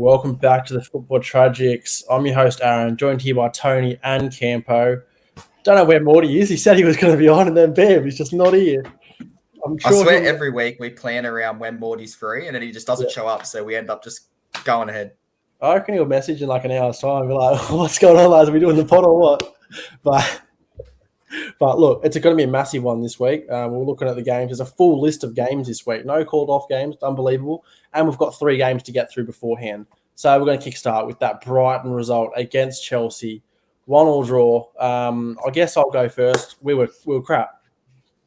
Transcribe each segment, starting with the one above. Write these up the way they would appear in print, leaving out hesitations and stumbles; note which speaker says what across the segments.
Speaker 1: Welcome back to the Football Tragics. I'm your host, Aaron, joined here by Tony and Campo. Don't know where Morty is. He said he was going to be on, and then bam, he's just not here.
Speaker 2: I swear every week we plan around when Morty's free, and then he just doesn't show up, so we end up just going ahead.
Speaker 1: I reckon he'll message in like an hour's time. Be like, what's going on, lads? Are we doing the pod or what? But look, it's going to be a massive one this week. We're looking at the games. There's a full list of games this week. No called off games. Unbelievable. And we've got 3 games to get through beforehand. So we're going to kickstart with that Brighton result against Chelsea. 1-1 draw. I guess I'll go first. We were crap.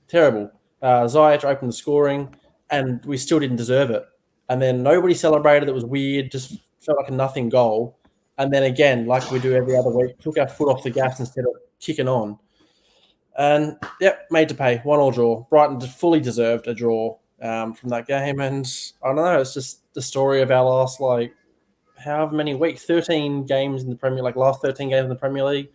Speaker 1: Terrible. Ziyech opened the scoring, and we still didn't deserve it. And then nobody celebrated. It was weird. Just felt like a nothing goal. And then again, like we do every other week, took our foot off the gas instead of kicking on. And, made to pay. 1-1 draw. Brighton fully deserved a draw from that game. And I don't know, it's just the story of our last, however many weeks, 13 games in the Premier League, last 13 games in the Premier League,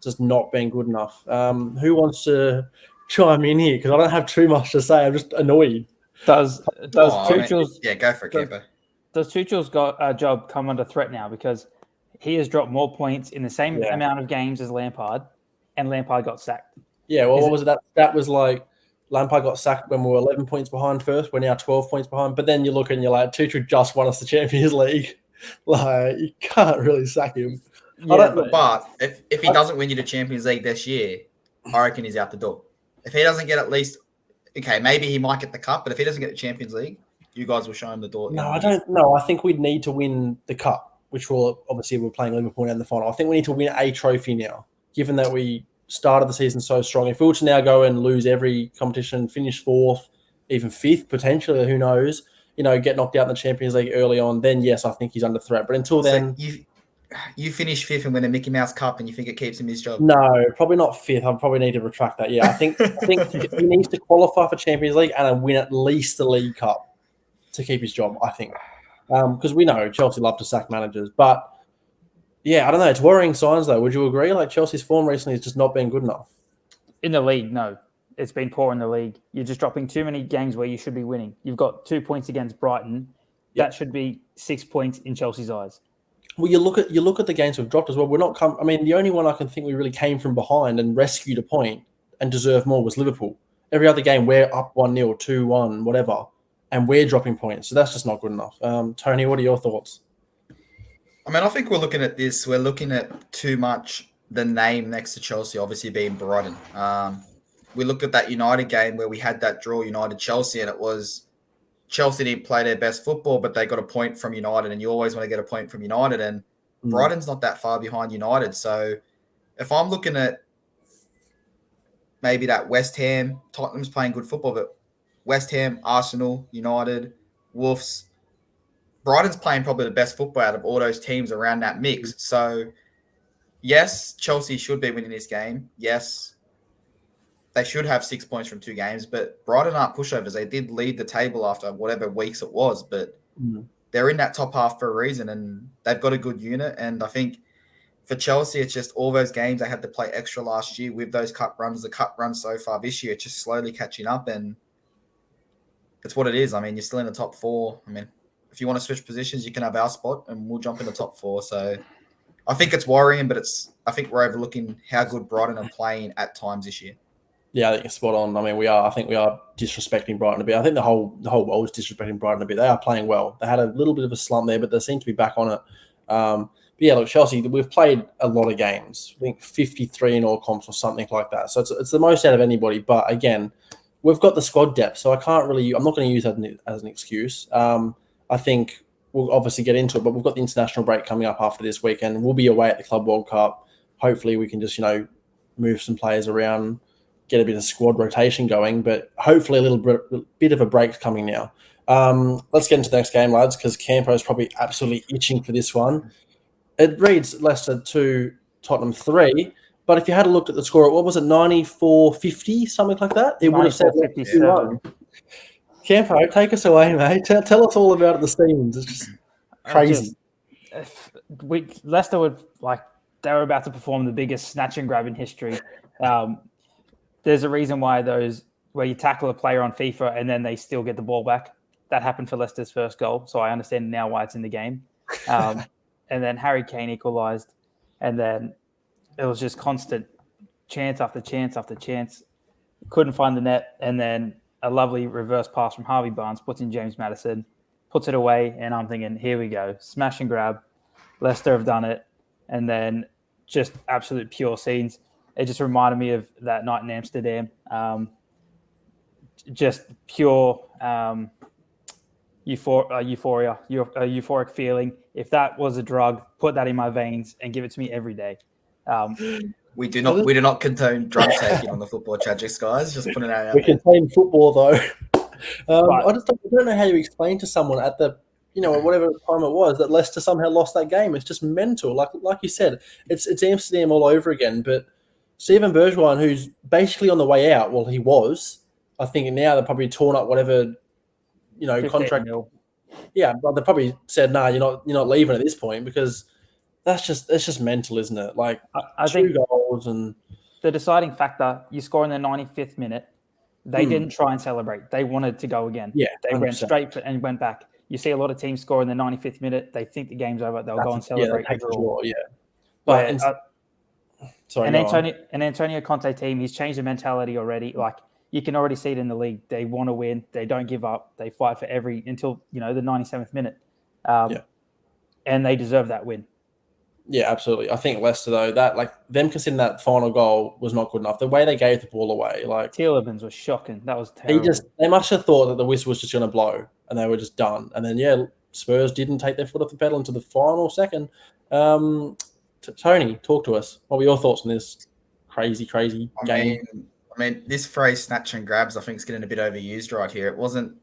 Speaker 1: just not been good enough. Who wants to chime in here? Because I don't have too much to say. I'm just annoyed.
Speaker 3: Does Tuchel's
Speaker 2: go for it, Campo.
Speaker 3: Does Tuchel's job come under threat now? Because he has dropped more points in the same amount of games as Lampard, and Lampard got sacked.
Speaker 1: Yeah, well, what was it? That was like Lampard got sacked when we were 11 points behind first. We're now 12 points behind. But then you look and you're like, Tuchel just won us the Champions League. You can't really sack him.
Speaker 2: Yeah, but if he doesn't win you the Champions League this year, I reckon he's out the door. If he doesn't get at least, maybe he might get the cup. But if he doesn't get the Champions League, you guys will show him the door.
Speaker 1: No, I don't know. I think we'd need to win the cup, which obviously we're playing Liverpool in the final. I think we need to win a trophy now, given that we started the season so strong. If we were to now go and lose every competition, finish 4th, even 5th, potentially, who knows, get knocked out in the Champions League early on, then yes, I think he's under threat. But until then...
Speaker 2: So you finish 5th and win a Mickey Mouse Cup and you think it keeps him his job?
Speaker 1: No, probably not 5th. I probably need to retract that. Yeah, I think he needs to qualify for Champions League and win at least the League Cup to keep his job, I think. Because we know Chelsea love to sack managers, but yeah, I don't know. It's worrying signs, though. Would you agree? Chelsea's form recently has just not been good enough.
Speaker 3: In the league, no. It's been poor in the league. You're just dropping too many games where you should be winning. You've got 2 points against Brighton. Yep. That should be 6 points in Chelsea's eyes.
Speaker 1: Well, you look at the games we've dropped as well. We're not the only one I can think we really came from behind and rescued a point and deserved more was Liverpool. Every other game, we're up 1-0, 2-1, whatever, and we're dropping points. So that's just not good enough. Tony, what are your thoughts?
Speaker 2: I think we're looking at this. We're looking at too much the name next to Chelsea, obviously being Brighton. We looked at that United game where we had that draw, United-Chelsea, and it was Chelsea didn't play their best football, but they got a point from United, and you always want to get a point from United, and Brighton's not that far behind United. So if I'm looking at maybe that West Ham, Tottenham's playing good football, but West Ham, Arsenal, United, Wolves, Brighton's playing probably the best football out of all those teams around that mix. So, yes, Chelsea should be winning this game. Yes, they should have 6 points from 2 games, but Brighton aren't pushovers. They did lead the table after whatever weeks it was, but they're in that top half for a reason, and they've got a good unit. And I think for Chelsea, it's just all those games they had to play extra last year with those cup runs. The cup runs so far this year, it's just slowly catching up, and it's what it is. You're still in the top 4. If you want to switch positions, you can have our spot and we'll jump in the top 4. So I think it's worrying, but I think we're overlooking how good Brighton are playing at times this year.
Speaker 1: Yeah, I think you're spot on. I think we are disrespecting Brighton a bit. I think the whole world is disrespecting Brighton a bit. They are playing well. They had a little bit of a slump there, but they seem to be back on it. But yeah, look, Chelsea, we've played a lot of games. I think 53 in all comps or something like that. So it's the most out of anybody. But again, we've got the squad depth, so I'm not going to use that as an excuse. I think we'll obviously get into it, but we've got the international break coming up after this weekend. We'll be away at the Club World Cup. Hopefully we can just, move some players around, get a bit of squad rotation going, but hopefully a little bit of a break coming now. Let's get into the next game, lads, because Campo is probably absolutely itching for this one. It reads Leicester 2, Tottenham 3, but if you had a look at the score, what was it, 94-50, something like that? It would have said
Speaker 3: 57.
Speaker 1: Campo, take us away, mate. Tell us all about the Steamers. It's just crazy.
Speaker 3: Leicester they were about to perform the biggest snatch and grab in history. There's a reason why where you tackle a player on FIFA and then they still get the ball back. That happened for Leicester's first goal, so I understand now why it's in the game. And then Harry Kane equalised. And then it was just constant chance after chance after chance. Couldn't find the net. And then a lovely reverse pass from Harvey Barnes puts in James Maddison, puts it away. And I'm thinking, here we go. Smash and grab. Leicester have done it. And then just absolute pure scenes. It just reminded me of that night in Amsterdam. Just pure euphoria, euphoric feeling. If that was a drug, put that in my veins and give it to me every day.
Speaker 2: We do not condone drug taking on the Football Tragics, guys. Just putting it out.
Speaker 1: We contain football, though. I don't know how you explain to someone at the whatever time it was that Leicester somehow lost that game. It's just mental. Like you said, it's Amsterdam all over again. But Steven Bergwijn, who's basically on the way out, well, he was. I think now they're probably torn up whatever contract.
Speaker 3: Mil.
Speaker 1: Yeah, but they probably said, "Nah, you're not leaving at this point," because it's just mental, isn't it? Like
Speaker 3: I think
Speaker 1: goals and
Speaker 3: the deciding factor. You score in the 95th minute. They didn't try and celebrate. They wanted to go again.
Speaker 1: Yeah,
Speaker 3: they
Speaker 1: 100%.
Speaker 3: went straight and went back. You see a lot of teams score in the 95th minute. They think the game's over. They'll go and celebrate.
Speaker 1: Yeah, draw. Yeah, but
Speaker 3: Antonio Conte team, he's changed the mentality already. Like you can already see it in the league. They want to win. They don't give up. They fight for until the 97th minute. And they deserve that win.
Speaker 1: Yeah, absolutely. I think Leicester though, that them conceding that final goal was not good enough. The way they gave the ball away,
Speaker 3: Tielemans was shocking. That was terrible.
Speaker 1: They must have thought that the whistle was just going to blow and they were just done. And then Spurs didn't take their foot off the pedal until the final second. Tony, talk to us. What were your thoughts on this crazy game?
Speaker 2: I mean, this phrase "snatch and grabs" I think is getting a bit overused right here.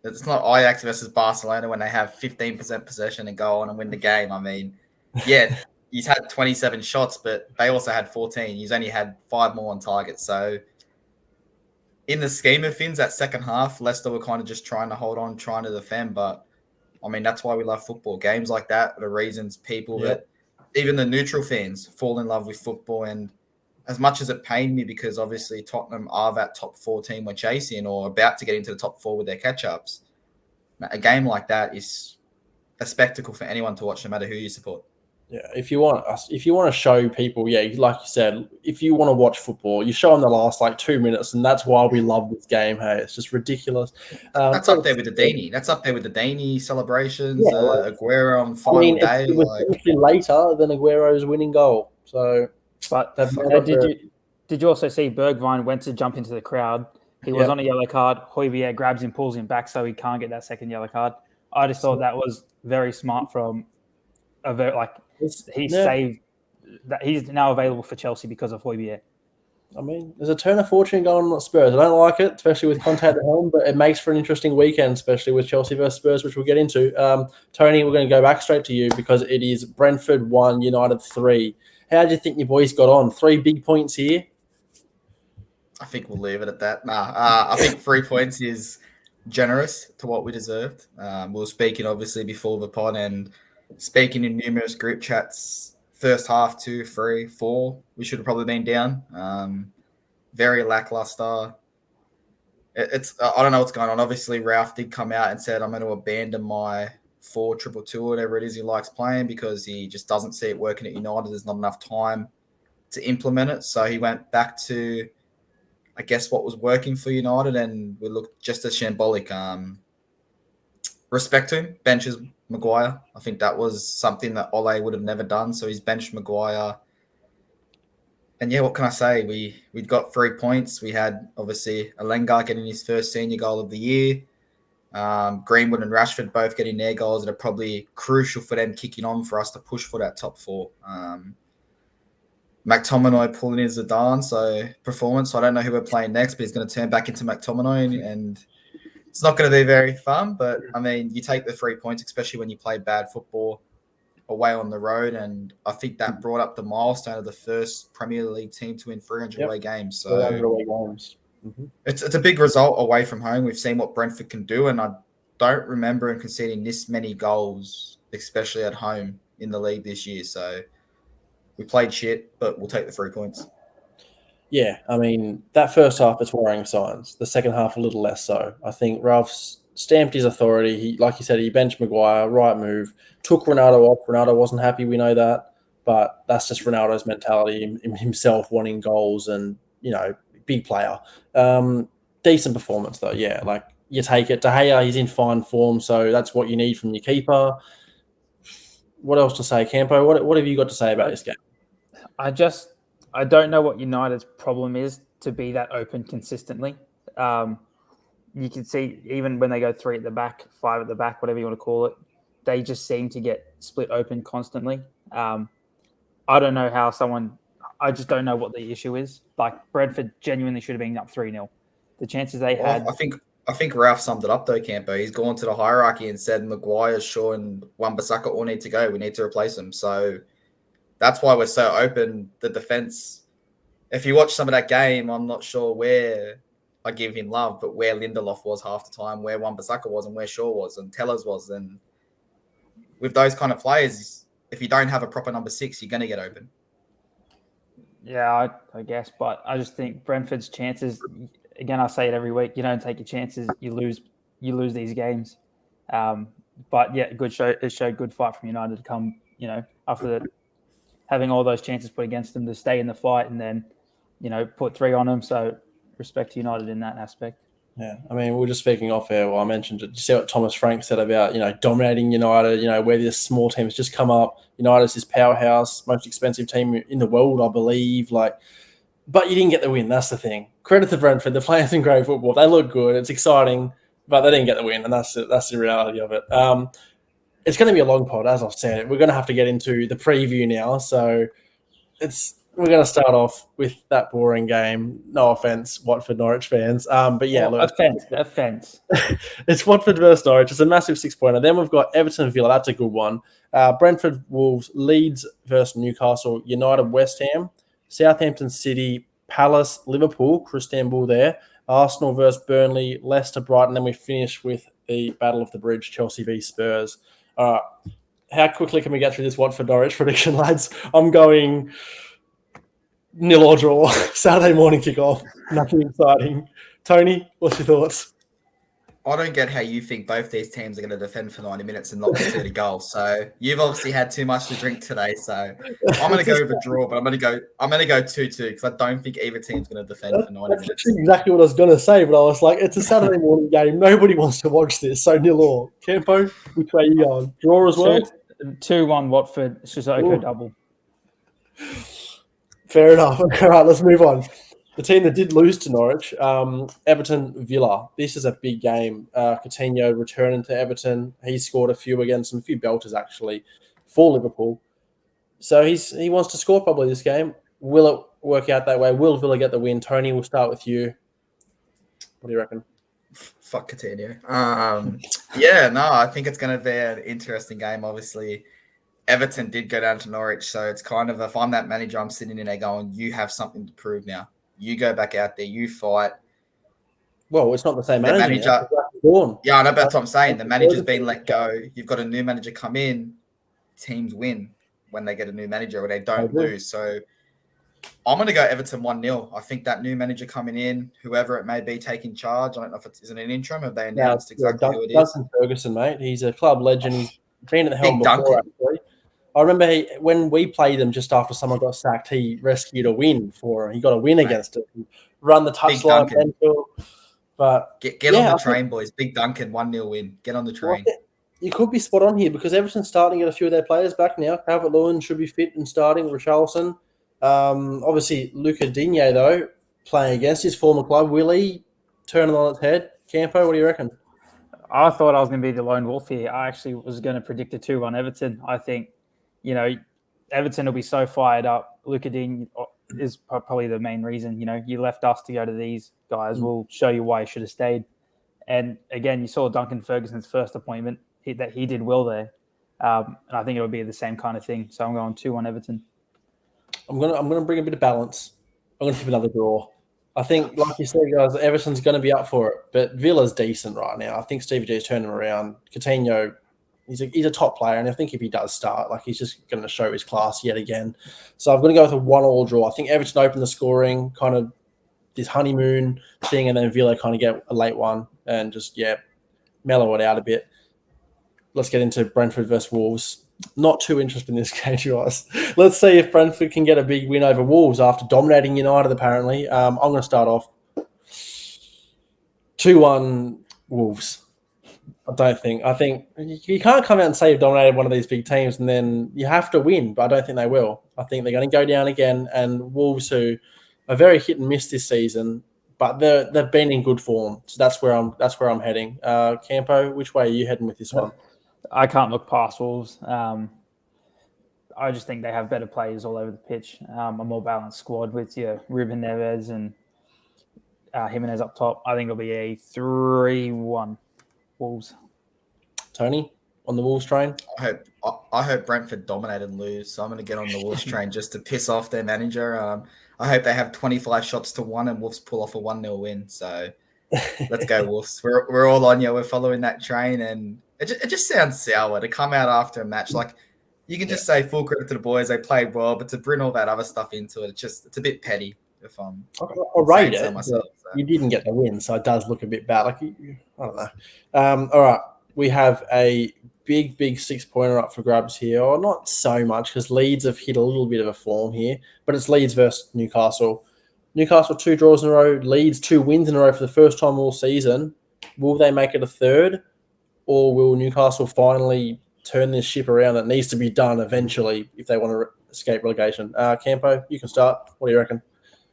Speaker 2: It's not Ajax versus Barcelona when they have 15% possession and go on and win the game. I mean, yeah. He's had 27 shots, but they also had 14. He's only had 5 more on target. So in the scheme of things, that second half, Leicester were kind of just trying to hold on, trying to defend. But, I mean, that's why we love football. Games like that are the reasons that even the neutral fans fall in love with football. And as much as it pained me because obviously Tottenham are that top 4 team we're chasing or about to get into the top 4 with their catch-ups, a game like that is a spectacle for anyone to watch no matter who you support.
Speaker 1: Yeah, if you want to show people, like you said, if you want to watch football, you show them the last 2 minutes, and that's why we love this game. Hey, it's just ridiculous.
Speaker 2: That's up there with the Deeney. That's up there with the Deeney celebrations. Aguero on final day.
Speaker 1: It was later than Aguero's winning goal. So,
Speaker 3: but did you also see Bergwijn went to jump into the crowd? He was on a yellow card. Højbjerg grabs him, pulls him back, so he can't get that second yellow card. I just thought that was very smart from saved that he's now available for Chelsea because of Højbjerg.
Speaker 1: I mean, there's a turn of fortune going on at Spurs. I don't like it, especially with Conte at the helm, but it makes for an interesting weekend, especially with Chelsea versus Spurs, which we'll get into. Tony, we're going to go back straight to you because it is Brentford 1, United 3. How do you think your boys got on? 3 big points here?
Speaker 2: I think we'll leave it at that. I think 3 points is generous to what we deserved. We were speaking, obviously, before the pod and speaking in numerous group chats, first half 2, 3, 4, we should have probably been down. Very lackluster. I don't know what's going on. Obviously, Ralph did come out and said, I'm going to abandon my 4-2-2, whatever it is he likes playing, because he just doesn't see it working at United. There's not enough time to implement it. So he went back to, I guess, what was working for United, and we looked just as shambolic. Respect to him, benches Maguire. I think that was something that Ole would have never done. So he's benched Maguire. And what can I say? We got 3 points. We had, obviously, Alengar getting his first senior goal of the year. Greenwood and Rashford both getting their goals that are probably crucial for them kicking on for us to push for that top 4. McTominay pulling in Zidane, performance. So I don't know who we're playing next, but he's going to turn back into McTominay, and it's not going to be very fun. But, I mean, you take the 3 points, especially when you play bad football away on the road, and I think that brought up the milestone of the first Premier League team to win 300 away games. So it's a big result away from home. We've seen what Brentford can do, and I don't remember him conceding this many goals, especially at home in the league this year. So we played shit, but we'll take the 3 points.
Speaker 1: Yeah, I mean, that first half, it's worrying signs. The second half, a little less so. I think Ralph's stamped his authority. He, like you said, he benched Maguire, right move. Took Ronaldo off. Ronaldo wasn't happy. We know that, but that's just Ronaldo's mentality, himself wanting goals and big player. Decent performance though, yeah. Like you take it. De Gea, he's in fine form, so that's what you need from your keeper. What else to say, Campo? What have you got to say about this game?
Speaker 3: I don't know what United's problem is to be that open consistently. You can see even when they go 3 at the back, 5 at the back, whatever you want to call it, they just seem to get split open constantly. I don't know how I just don't know what the issue is. Like Brentford genuinely should have been up 3-0. The chances they had.
Speaker 2: I think Ralph summed it up though, Campo. He's gone to the hierarchy and said Maguire, Shaw, and Wan-Bissaka all need to go. We need to replace them. So that's why we're so open. The defense. If you watch some of that game, I'm not sure where I give him love, but where Lindelof was half the time, where Wan-Bissaka was, and where Shaw was, and Tellers was, and with those kind of players, if you don't have a proper number 6, you're going to get open.
Speaker 3: Yeah, I guess, but I just think Brentford's chances. Again, I say it every week. You don't take your chances, you lose these games. But yeah, it showed good fight from United to come. After having all those chances put against them, to stay in the fight and then, put 3 on them. So respect to United in that aspect.
Speaker 1: Yeah, I mean, we were just speaking off air. Well, I mentioned it. Did you see what Thomas Frank said about dominating United? Where this small teams just come up. United's this powerhouse, most expensive team in the world, I believe. But you didn't get the win. That's the thing. Credit to Brentford. They're playing some great football. They look good. It's exciting, but they didn't get the win, and that's the reality of it. It's going to be a long pod, as I've said. We're going to have to get into the preview now, so we're going to start off with that boring game. No offense, Watford Norwich fans. But yeah, look,
Speaker 3: offense.
Speaker 1: It's Watford versus Norwich. It's a massive 6-pointer. Then we've got Everton Villa. That's a good one. Brentford Wolves, Leeds versus Newcastle, United West Ham, Southampton City, Palace Liverpool, Crystalbul there, Arsenal versus Burnley, Leicester Brighton. Then we finish with the Battle of the Bridge, Chelsea v Spurs. All right, how quickly can we get through this Watford Norwich prediction, lads? I'm going 0 or draw. Saturday morning kickoff. Nothing exciting. Tony, what's your thoughts?
Speaker 2: I don't get how you think both these teams are going to defend for 90 minutes and not concede a goal. So you've obviously had too much to drink today. So I'm going to go with a draw, but I'm going to go 2-2 because I don't think either team's going to defend for 90 minutes.
Speaker 1: That's exactly what I was going to say, but I was like, it's a Saturday morning game. Nobody wants to watch this. So 0-0. Campo, which way are you going? Draw as well?
Speaker 3: 2-1 Watford. It's just Oko double.
Speaker 1: Fair enough. All right, let's move on. The team that did lose to Norwich, Everton Villa. This is a big game. Coutinho returning to Everton. He scored a few against a few belters actually for Liverpool. So he wants to score probably this game. Will it work out that way? Will Villa get the win? Tony, we'll start with you. What do you reckon?
Speaker 2: Fuck Coutinho. I think it's going to be an interesting game. Obviously, Everton did go down to Norwich, so it's kind of, if I'm that manager, I'm sitting in there going, you have something to prove now. You go back out there, you fight.
Speaker 1: Well, it's not the same manager.
Speaker 2: Yeah, I know, that's what I'm saying. The manager's been let go. You've got a new manager come in. Teams win when they get a new manager or they don't lose. So I'm going to go Everton 1-0. I think that new manager coming in, whoever it may be, taking charge. I don't know if it's an interim. Have they announced exactly who it is?
Speaker 1: Duncan Ferguson, mate. He's a club legend. He's been at the helm before, actually. I remember when we played them just after someone got sacked, he rescued a win for him. He got a win against it. Run the touchline. But
Speaker 2: get on the train, boys. Big Duncan, 1-0 win. Get on the train.
Speaker 1: Well, you could be spot on here because Everton's starting to get a few of their players back now. Calvert-Lewin should be fit and starting. Richarlison. Obviously, Luca Digne, though, playing against his former club. Will he turn it on its head? Campo, what do you reckon?
Speaker 3: I thought I was going to be the lone wolf here. I actually was going to predict a 2-1 Everton. I think, Everton will be so fired up. Luca Digne is probably the main reason. You left us to go to these guys. We'll show you why you should have stayed. And again, you saw Duncan Ferguson's first appointment. He did well there. And I think it would be the same kind of thing. So I'm going 2-1 Everton.
Speaker 1: I'm gonna bring a bit of balance. I'm gonna give another draw. I think, like you said, guys, Everton's going to be up for it. But Villa's decent right now. I think Stevie G's turned him around. Coutinho, he's a top player, and I think if he does start, he's just going to show his class yet again. So I'm going to go with a 1-1 draw. I think Everton open the scoring, kind of this honeymoon thing, and then Villa kind of get a late one and just mellow it out a bit. Let's get into Brentford versus Wolves. Not too interested in this game, guys. Let's see if Brentford can get a big win over Wolves after dominating United, apparently. I'm going to start off 2-1 Wolves. I think you can't come out and say you've dominated one of these big teams and then you have to win, but I don't think they will. I think they're going to go down again, and Wolves, who are very hit and miss this season, but they've been in good form. So that's where I'm heading. Campo, which way are you heading with this one?
Speaker 3: I can't look past Wolves. I just think they have better players all over the pitch. A more balanced squad with Ruben Neves and Jimenez up top. I think it'll be a 3-1 Wolves.
Speaker 1: Tony, on the Wolves train?
Speaker 2: I hope Brentford dominate and lose, so I'm going to get on the Wolves train just to piss off their manager. I hope they have 25 shots to 1 and Wolves pull off a 1-0 win. So let's go, Wolves. We're all on you. We're following that train, and it just sounds sour to come out after a match. Like, you can just say full credit to the boys, they played well, but to bring all that other stuff into it, it's a bit petty. If I'm
Speaker 1: rate it,
Speaker 2: myself, so.
Speaker 1: You didn't get the win, so it does look a bit bad. Like, I don't know. All right, we have a big 6-pointer up for grabs here, or not so much because Leeds have hit a little bit of a form here, but it's Leeds versus Newcastle. Newcastle 2 draws in a row, Leeds 2 wins in a row for the first time all season. Will they make it a third, or will Newcastle finally turn this ship around? That needs to be done eventually if they want to escape relegation. Campo, you can start. What do you reckon?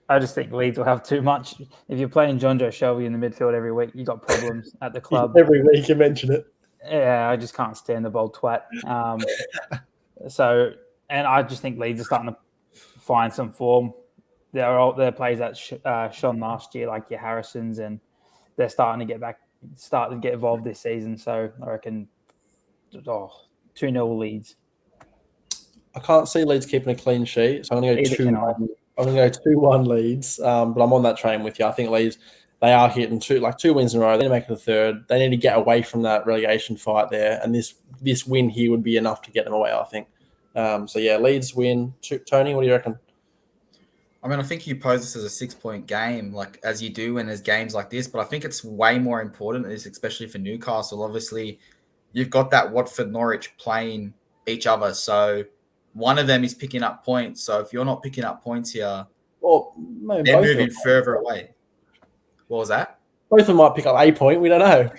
Speaker 3: I just think Leeds will have too much. If you're playing John Joe Shelby in the midfield every week, you got problems at the club.
Speaker 1: Every week you mention it.
Speaker 3: Yeah, I just can't stand the bold twat. And I just think Leeds are starting to find some form. They're players that shone last year, like your Harrisons, and they're starting to get involved this season. So I reckon 2-0 Leeds.
Speaker 1: I can't see Leeds keeping a clean sheet, so I'm going to go 2-1. I'm going to go 2-1 Leeds, but I'm on that train with you. I think Leeds, they are hitting 2 wins in a row. They need to make it a third. They need to get away from that relegation fight there, and this win here would be enough to get them away, I think. Leeds win. Tony, what do you reckon?
Speaker 2: I mean, I think you pose this as a 6-point game, like as you do when there's games like this, but I think it's way more important, especially for Newcastle. Obviously, you've got that Watford Norwich playing each other, so one of them is picking up points. So if you're not picking up points here, they're moving further away. What was that?
Speaker 1: Both of them might pick up a point. We don't know.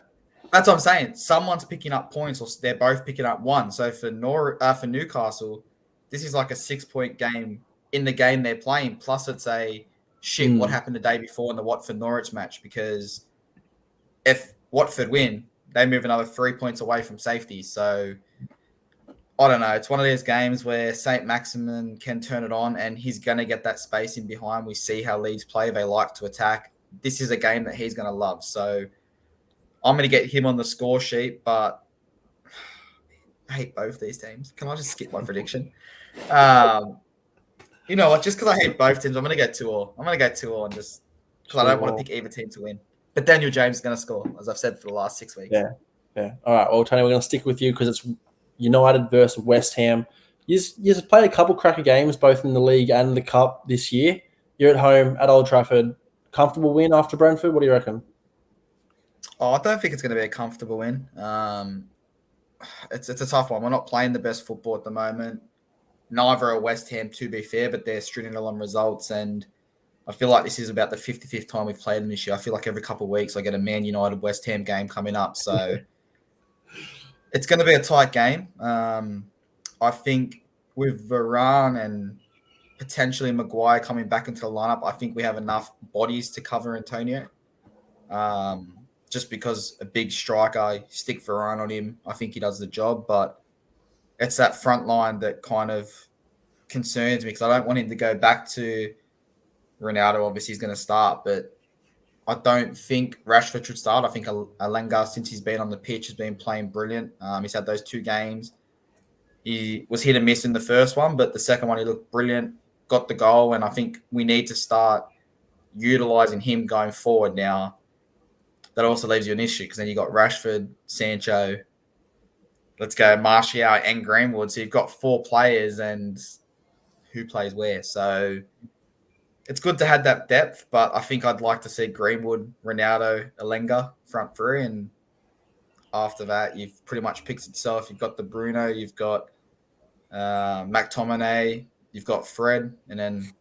Speaker 2: That's what I'm saying. Someone's picking up points, or they're both picking up 1. So for Newcastle, this is like a 6-point game in the game they're playing. Plus, it's what happened the day before in the Watford Norwich match? Because if Watford win, they move another 3 points away from safety. So I don't know. It's one of those games where St. Maximin can turn it on, and he's going to get that space in behind. We see how Leeds play. They like to attack. This is a game that he's going to love. So I'm going to get him on the score sheet, but I hate both these teams. Can I just skip my prediction? You know what? Just because I hate both teams, I'm going to go 2-2. I'm going to go 2-2 and just because I don't want to pick either team to win. But Daniel James is going to score, as I've said for the last 6 weeks.
Speaker 1: Yeah. All right. Well, Tony, we're going to stick with you because it's United versus West Ham. You've played a couple cracker games, both in the league and the cup this year. You're at home at Old Trafford. Comfortable win after Brentford? What do you reckon?
Speaker 2: Oh, I don't think it's going to be a comfortable win. It's a tough one. We're not playing the best football at the moment. Neither are West Ham, to be fair, but they're stringing along results. And I feel like this is about the 55th time we've played them this year. I feel like every couple of weeks I get a Man United West Ham game coming up. So it's going to be a tight game. I think with Varane and potentially Maguire coming back into the lineup, I think we have enough bodies to cover Antonio. Just because a big striker, stick Varane on him, I think he does the job. But it's that front line that kind of concerns me because I don't want him to go back to Ronaldo. Obviously, he's going to start, but I don't think Rashford should start. I think Alenga, since he's been on the pitch, has been playing brilliant. He's had those 2 games. He was hit and miss in the first one, but the second one he looked brilliant, got the goal, and I think we need to start utilising him going forward now. That also leaves you an issue because then you got Rashford, Sancho, let's go Martial and Greenwood. So you've got 4 players and who plays where. So it's good to have that depth, but I think I'd like to see Greenwood, Ronaldo, Alenga front 3, and after that, you've pretty much picked itself. You've got the Bruno, you've got McTominay, you've got Fred, and then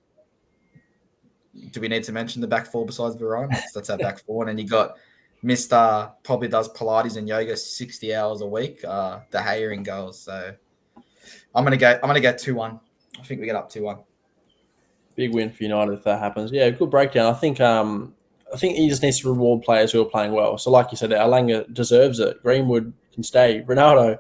Speaker 2: do we need to mention the back four besides Varane? That's our back four, and then you got Mr. probably does Pilates and yoga 60 hours a week, De Gea in goals. So I'm gonna go 2-1. I think we get up 2-1.
Speaker 1: Big win for United if that happens. Yeah, good breakdown. I think he just needs to reward players who are playing well. So like you said, Alanga deserves it. Greenwood can stay. Ronaldo,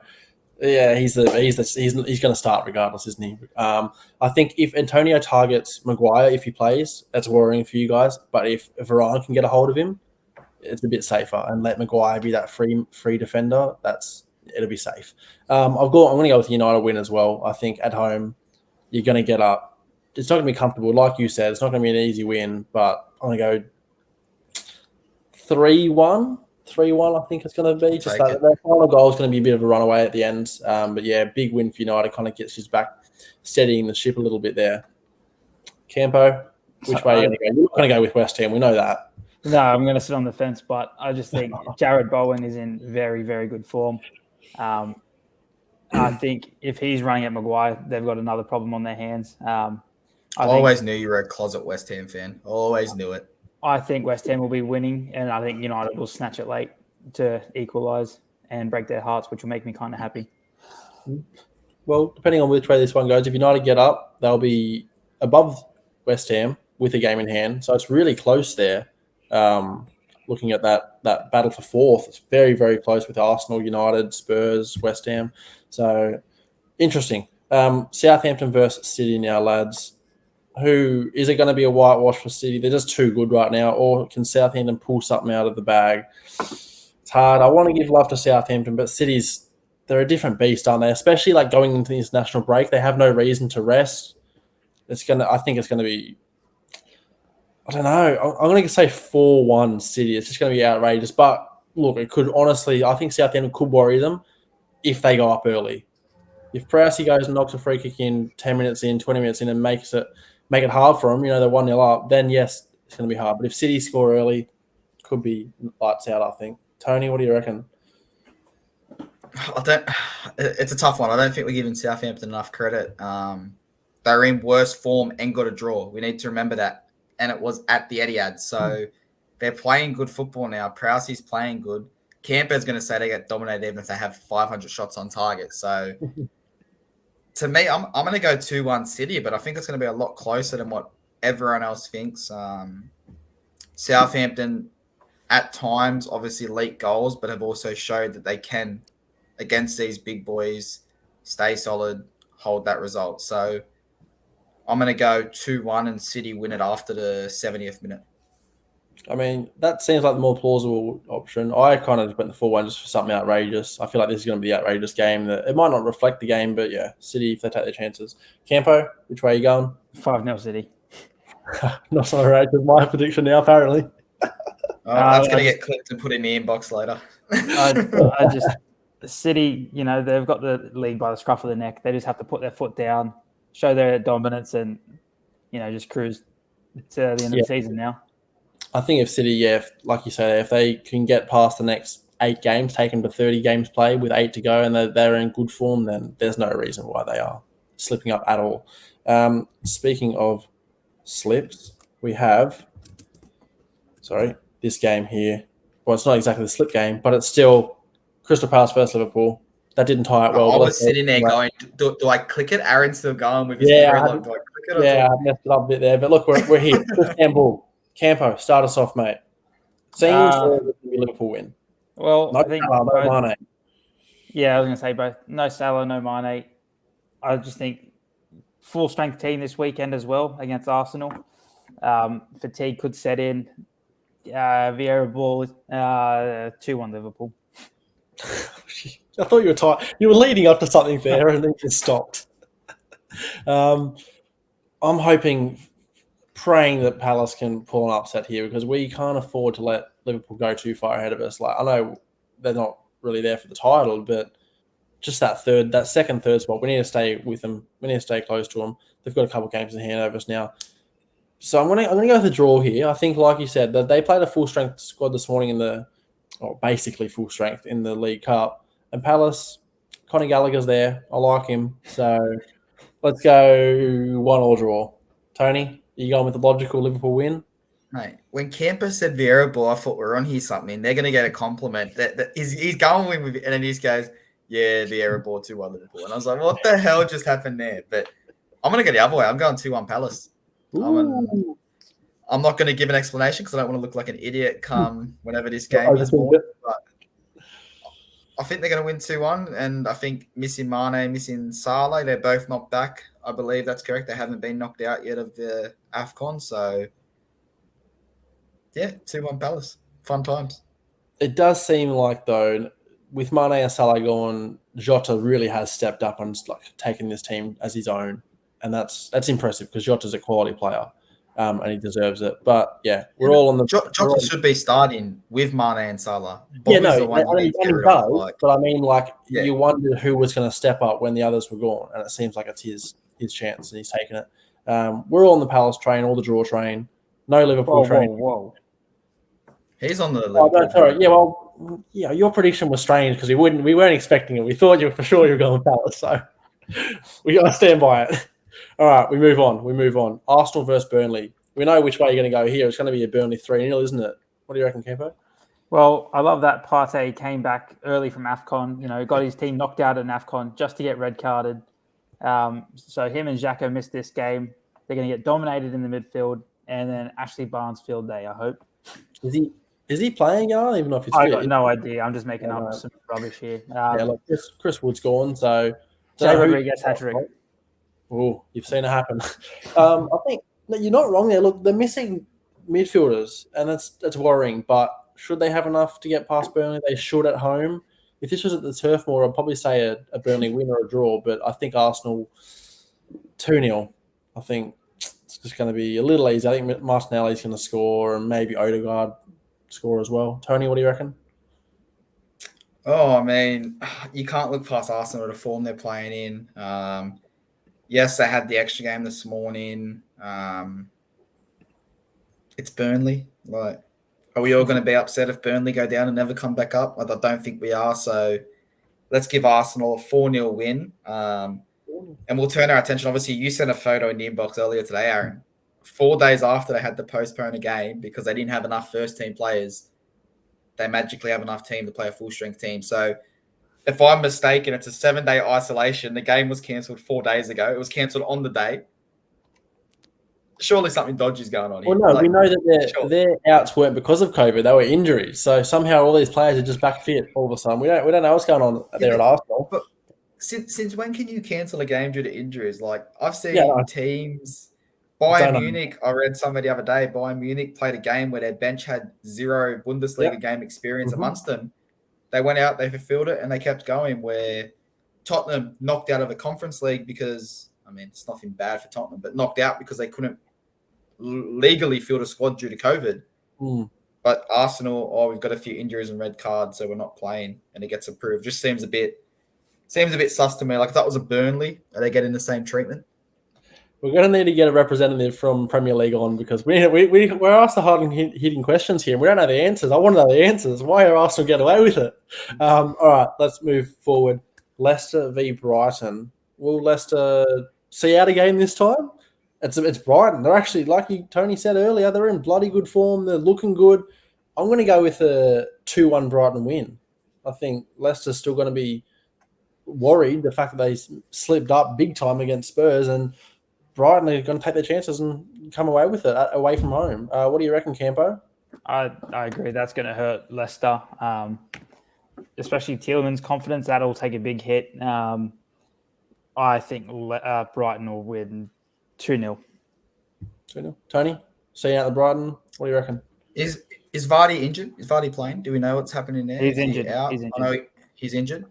Speaker 1: yeah, he's going to start regardless, isn't he? I think if Antonio targets Maguire, if he plays, that's worrying for you guys. But if Varane can get a hold of him, it's a bit safer, and let Maguire be that free defender. It'll be safe. I'm going to go with the United win as well. I think at home you're going to get up. It's not going to be comfortable, like you said. It's not going to be an easy win, but I'm going to go 3-1. 3-1, I think it's going to be. Just that final goal is going to be a bit of a runaway at the end. But yeah, big win for United. Kind of gets us back steadying the ship a little bit there. Campo, which way are you going to go? You're not going to go with West Ham. We know that.
Speaker 3: No, I'm going to sit on the fence, but I just think Jared Bowen is in very, very good form. I think if he's running at Maguire, they've got another problem on their hands.
Speaker 2: I always knew you were a closet West Ham fan. Always knew it.
Speaker 3: I think West Ham will be winning, and I think United will snatch it late to equalise and break their hearts, which will make me kind of happy.
Speaker 1: Well, depending on which way this one goes, if United get up, they'll be above West Ham with a game in hand. So it's really close there. Looking at that battle for fourth, it's very, very close with Arsenal, United, Spurs, West Ham. So interesting. Southampton versus City now, lads. Is it going to be a whitewash for City? They're just too good right now. Or can Southampton pull something out of the bag? It's hard. I want to give love to Southampton, but they're a different beast, aren't they? Especially like going into the international break, they have no reason to rest. I think it's going to be, I don't know. I'm going to say 4-1 City. It's just going to be outrageous. But look, it could honestly, I think Southampton could worry them if they go up early. If Prowsey goes and knocks a free kick in 10 minutes in, 20 minutes in, and make it hard for them, they're 1-0 up, then yes, it's going to be hard. But if City score early, could be lights out, I think. Tony, what do you reckon?
Speaker 2: It's a tough one. I don't think we're giving Southampton enough credit. They're in worse form and got a draw. We need to remember that. And it was at the Etihad. So they're playing good football now. Prowsey's playing good. Camper's going to say they get dominated even if they have 500 shots on target. So to me, I'm going to go 2-1 City, but I think it's going to be a lot closer than what everyone else thinks. Southampton at times obviously leak goals, but have also showed that they can, against these big boys, stay solid, hold that result. So I'm going to go 2-1 and City win it after the 70th minute.
Speaker 1: I mean, that seems like the more plausible option. I kind of just went the 4-1 just for something outrageous. I feel like this is going to be the outrageous game. It might not reflect the game, but yeah, City, if they take their chances. Campo, which way are you going?
Speaker 3: 5-0 City.
Speaker 1: Not so outrageous. My prediction now, apparently.
Speaker 2: That's going to get clipped and put in the inbox later.
Speaker 3: City, they've got the league by the scruff of the neck. They just have to put their foot down, show their dominance, and just cruise to the end of the season now.
Speaker 1: I think if City, like you say, if they can get past the next 8 games, take them to 30 games played with 8 to go, and they're in good form, then there's no reason why they are slipping up at all. Speaking of slips, we have, this game here. Well, it's not exactly the slip game, but it's still Crystal Palace versus Liverpool. That didn't tie it well.
Speaker 2: I was sitting there going, do I click it? Aaron's still going with his
Speaker 1: parallel. Do I click it? I messed it up a bit there. But look, we're here. Crystalbul. Campo, start us off, mate. Seems Liverpool win.
Speaker 3: Well,
Speaker 1: no
Speaker 3: I think
Speaker 1: Salah, no Mane.
Speaker 3: Yeah, I was going to say both. No Salah, no Mane. I just think full strength team this weekend as well against Arsenal. Fatigue could set in. Vieira ball 2-1 Liverpool.
Speaker 1: I thought you were tired. You were leading up to something there, and then just stopped. I'm hoping, praying that Palace can pull an upset here because we can't afford to let Liverpool go too far ahead of us. Like, I know they're not really there for the title, but just that second, third spot, we need to stay with them. We need to stay close to them. They've got a couple of games in hand over us now. So I'm gonna go with the draw here. I think, like you said, that they played a full strength squad this morning in the or basically full strength in the League Cup. And Palace, Conor Gallagher's there. I like him. So let's go 1-1 draw. Tony, are you going with the logical Liverpool win?
Speaker 2: Mate, when Camper said Vieira Ball, I thought we were on here something. They're going to get a compliment. That he's going with, and then he just goes, yeah, Vieira Ball 2-1 Liverpool. And I was like, what the hell just happened there? But I'm going to go the other way. I'm going 2-1 Palace. I'm not going to give an explanation because I don't want to look like an idiot come whenever this game is born. But I think they're going to win 2-1. And I think missing Mane, missing Salah, they're both knocked back. I believe that's correct. They haven't been knocked out yet of the AFCON. So, yeah, 2-1 Palace. Fun times.
Speaker 1: It does seem like, though, with Mane and Salah gone, Jota really has stepped up and taken this team as his own. And that's impressive because Jota's a quality player. And he deserves it. But, yeah, we're all on the...
Speaker 2: Jota should be starting with Mane and Salah.
Speaker 1: He does. But I mean, you wonder who was going to step up when the others were gone. And it seems like it's his chance, and he's taken it. We're all on the Palace train, all the draw train. No Liverpool train.
Speaker 2: Whoa. He's on the Liverpool
Speaker 1: train. Sorry. Yeah, well, yeah, your prediction was strange because we weren't expecting it. We thought you were going Palace, so we got to stand by it. All right, we move on. Arsenal versus Burnley. We know which way you're going to go here. It's going to be a Burnley 3-0, isn't it? What do you reckon, Campo?
Speaker 3: Well, I love that Partey came back early from AFCON. Got his team knocked out in AFCON just to get red carded. So him and Xhaka missed this game. They're going to get dominated in the midfield, and then Ashley Barnes field day, I hope.
Speaker 1: Is he playing? I don't even know if he's
Speaker 3: fit.
Speaker 1: I
Speaker 3: got no idea. I'm just making up some rubbish here.
Speaker 1: Chris Wood's gone, so...
Speaker 3: Jay Rodriguez hat-trick.
Speaker 1: Oh, you've seen it happen. I think you're not wrong there. Look, they're missing midfielders, and that's worrying. But should they have enough to get past Burnley? They should at home. If this was at the Turf Moor, I'd probably say a Burnley win or a draw. But I think Arsenal 2-0. I think it's just going to be a little easy. I think Martinelli's going to score, and maybe Odegaard score as well. Tony, what do you reckon?
Speaker 2: Oh, I mean, you can't look past Arsenal, the form they're playing in. Yes, they had the extra game this morning. It's Burnley. Are we all going to be upset if Burnley go down and never come back up? I don't think we are. So let's give Arsenal a 4-0 win. And we'll turn our attention. Obviously, you sent a photo in the inbox earlier today, Aaron. 4 days after they had to postpone a game because they didn't have enough first-team players, they magically have enough team to play a full-strength team. So if I'm mistaken, it's a 7-day isolation. The game was cancelled 4 days ago. It was cancelled on the day. Surely something dodgy is going on here.
Speaker 1: Well, no, we know that their outs weren't because of COVID. They were injuries. So somehow all these players are just back fit all of a sudden. We don't know what's going on there at Arsenal.
Speaker 2: But since when can you cancel a game due to injuries? I've seen teams... Bayern Munich, I read somewhere the other day, Bayern Munich played a game where their bench had 0 Bundesliga game experience amongst them. They went out, they fulfilled it, and they kept going, where Tottenham knocked out of the Conference League because, I mean, it's nothing bad for Tottenham, but knocked out because they couldn't legally field a squad due to COVID. But Arsenal, we've got a few injuries and red cards, so we're not playing, and it gets approved. Just seems a bit sus to me. If that was a Burnley, are they getting the same treatment?
Speaker 1: We're going to need to get a representative from Premier League on because we're asked the hard-hitting questions here and we don't know the answers. I want to know the answers. Why are Arsenal get away with it? All right, let's move forward. Leicester v Brighton. Will Leicester see out a game this time? It's Brighton. They're actually, like Tony said earlier, they're in bloody good form. They're looking good. I'm going to go with a 2-1 Brighton win. I think Leicester's still going to be worried, the fact that they slipped up big time against Spurs, and Brighton are going to take their chances and come away with it away from home. What do you reckon, Campo?
Speaker 3: I agree. That's going to hurt Leicester, especially Tielemans' confidence. That'll take a big hit. I think Brighton will win 2-0.
Speaker 1: 2-0. Tony, see you out the Brighton. What do you reckon?
Speaker 2: Is Vardy injured? Is Vardy playing? Do we know what's happening there?
Speaker 3: He's injured.
Speaker 2: I know he's injured.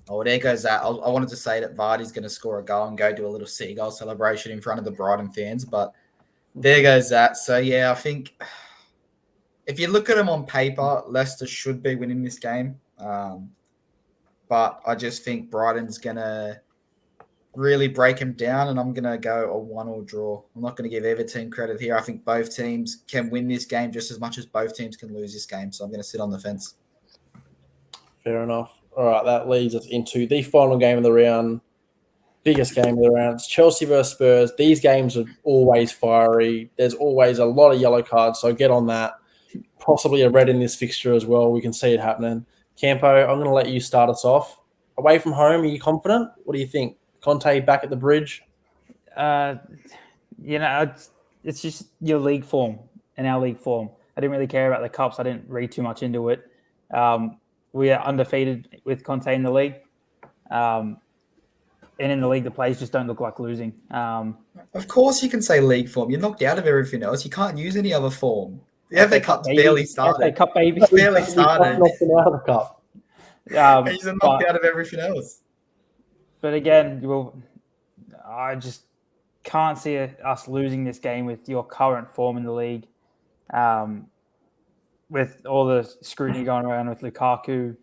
Speaker 2: Oh, there goes that. I wanted to say that Vardy's going to score a goal and go do a little seagull celebration in front of the Brighton fans, but there goes that. So, yeah, I think if you look at them on paper, Leicester should be winning this game. But I just think Brighton's going to really break him down, and I'm going to go a 1-1 draw. I'm not going to give either team credit here. I think both teams can win this game just as much as both teams can lose this game, so I'm going to sit on the fence.
Speaker 1: Fair enough. All right, that leads us into the final game of the round, biggest game of the round. It's Chelsea versus Spurs. These games are always fiery. There's always a lot of yellow cards, so get on that. Possibly a red in this fixture as well. We can see it happening. Campo, I'm going to let you start us off. Away from home, are you confident? What do you think? Conte back at the bridge?
Speaker 3: It's just your league form and our league form. I didn't really care about the cups. I didn't read too much into it. We are undefeated with Conte in the league. And in the league, the players just don't look like losing.
Speaker 2: Of course you can say league form. You're knocked out of everything else. You can't use any other form. The FA Cup's barely started.
Speaker 3: FA Cup, baby.
Speaker 2: It's barely started.
Speaker 1: Knocked them out of the cup.
Speaker 2: He's knocked out of everything else.
Speaker 3: But again, I just can't see us losing this game with your current form in the league. With all the scrutiny going around with Lukaku,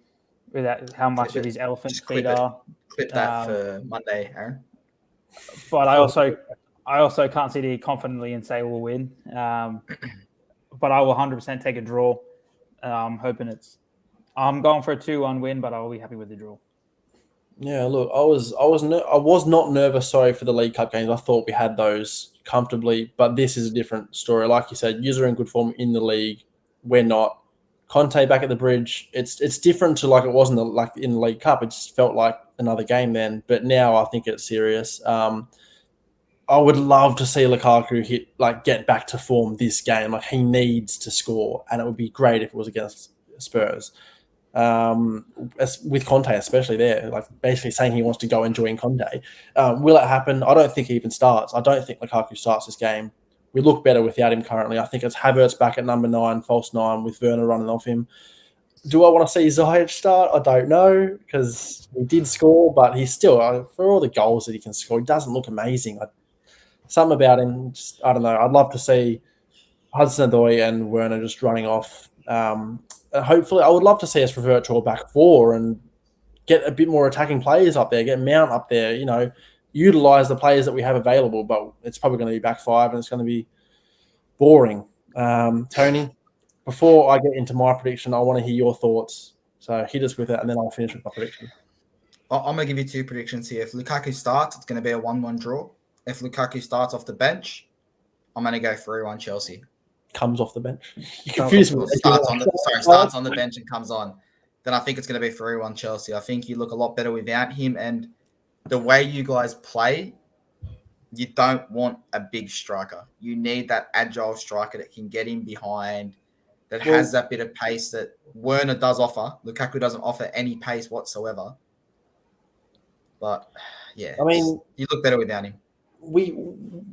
Speaker 3: with how much of his elephant feet are.
Speaker 2: Clip that for Monday, Aaron.
Speaker 3: But I also can't sit here confidently and say we'll win. But I will 100% take a draw. I'm going for a 2-1 win, but I'll be happy with the draw.
Speaker 1: Yeah, look, I was not nervous. Sorry for the League Cup games. I thought we had those comfortably, but this is a different story. Like you said, you're in good form in the league. We're not. Conte back at the bridge. It's different to like it wasn't like in the League Cup. It just felt like another game then. But now I think it's serious. I would love to see Lukaku get back to form this game. Like he needs to score, and it would be great if it was against Spurs. With Conte, especially there, like basically saying he wants to go and join Conte. Will it happen? I don't think he even starts. I don't think Lukaku starts this game. We look better without him currently. I think it's Havertz back at number 9, false 9, with Werner running off him. Do I want to see Ziyech start? I don't know, because he did score, but he's still, for all the goals that he can score, he doesn't look amazing. Something about him, I don't know. I'd love to see Hudson-Odoi and Werner just running off. Hopefully, I would love to see us revert to a back 4 and get a bit more attacking players up there, get Mount up there, utilise the players that we have available, but it's probably going to be back 5 and it's going to be boring. Tony, before I get into my prediction, I want to hear your thoughts. So hit us with it and then I'll finish with my prediction.
Speaker 2: I'm going to give you 2 predictions here. If Lukaku starts, it's going to be a 1-1 draw. If Lukaku starts off the bench, I'm going to go 3-1 Chelsea.
Speaker 1: Comes off the bench. You confuse me.
Speaker 2: Starts on the bench and comes on. Then I think it's going to be 3-1 Chelsea. I think you look a lot better without him. And the way you guys play, you don't want a big striker. You need that agile striker that can get in behind, that has that bit of pace that Werner does offer. Lukaku doesn't offer any pace whatsoever. But, yeah, I mean, you look better without him.
Speaker 1: We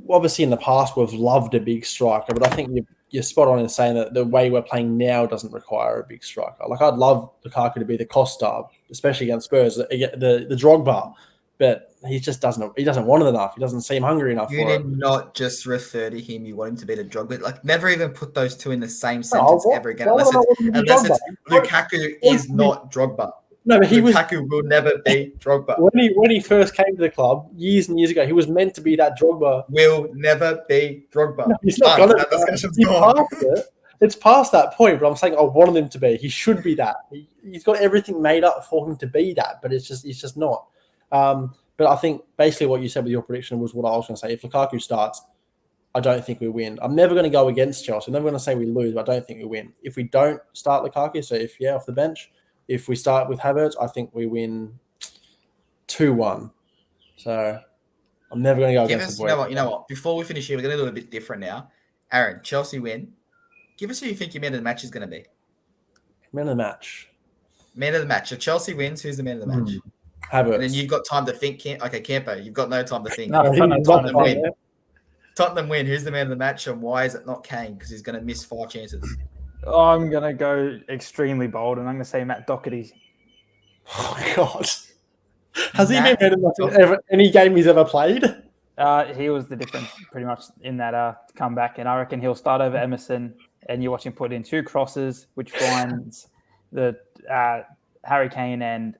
Speaker 1: obviously in the past we've loved a big striker, but I think you're spot on in saying that the way we're playing now doesn't require a big striker. Like I'd love Lukaku to be the Costa, especially against Spurs, the Drogba, but he just doesn't. He doesn't want it enough. He doesn't seem hungry enough.
Speaker 2: You did not just refer to him. You want him to be the Drogba. Like never even put those two in the same sentence ever again. Unless it's Lukaku is not Drogba.
Speaker 1: No, but
Speaker 2: Lukaku will never be Drogba.
Speaker 1: When he first came to the club years and years ago, he was meant to be that Drogba.
Speaker 2: Will never be Drogba.
Speaker 1: No, he's not gonna. It's past that point, but I'm saying I wanted him to be. He should be that. He's got everything made up for him to be that, but he's just not. But I think basically what you said with your prediction was what I was going to say. If Lukaku starts, I don't think we win. I'm never going to go against Chelsea. I'm never going to say we lose, but I don't think we win. If we don't start Lukaku, so off the bench. If we start with Havertz, I think we win 2-1. So I'm never going to go against the boys.
Speaker 2: You know what? Before we finish here, we're going to do a bit different now. Aaron, Chelsea win. Give us who you think your man of the match is going to be.
Speaker 1: Man of the match.
Speaker 2: Man of the match. If Chelsea wins, who's the man of the match?
Speaker 1: Havertz.
Speaker 2: And then you've got time to think. Okay, Campo, you've got no time to think.
Speaker 1: No,
Speaker 2: Tottenham win. Tottenham win. Who's the man of the match, and why is it not Kane? Because he's going to miss 5 chances.
Speaker 3: I'm going to go extremely bold, and I'm going to say Matt Doherty.
Speaker 1: Oh, God. Has he been better in any game he's ever played?
Speaker 3: He was the difference pretty much in that comeback, and I reckon he'll start over Emerson, and you watch him put in 2 crosses, which finds the Harry Kane and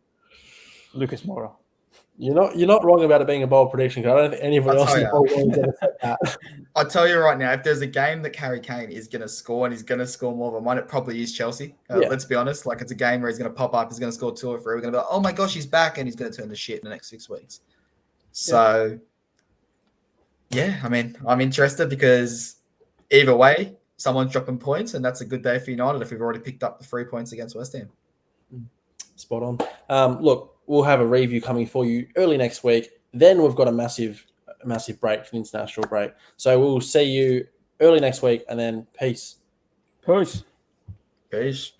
Speaker 3: Lucas Moura.
Speaker 1: You're not wrong about it being a bold prediction, because I don't think anybody
Speaker 2: I'll
Speaker 1: else
Speaker 2: tell
Speaker 1: in the
Speaker 2: you.
Speaker 1: whole world has ever said that.
Speaker 2: I'll tell you right now, if there's a game that Harry Kane is going to score and he's going to score more than one, it probably is Chelsea.
Speaker 1: Yeah.
Speaker 2: Let's be honest. Like, it's a game where he's going to pop up, he's going to score 2 or 3. We're going to be like, oh my gosh, he's back, and he's going to turn the shit in the next 6 weeks. So, yeah, I mean, I'm interested because either way, someone's dropping points, and that's a good day for United if we've already picked up the 3 points against West Ham.
Speaker 1: Spot on. Look, we'll have a review coming for you early next week. Then we've got a massive break for the international break. So we'll see you early next week, and then peace.
Speaker 3: Peace.
Speaker 2: Peace.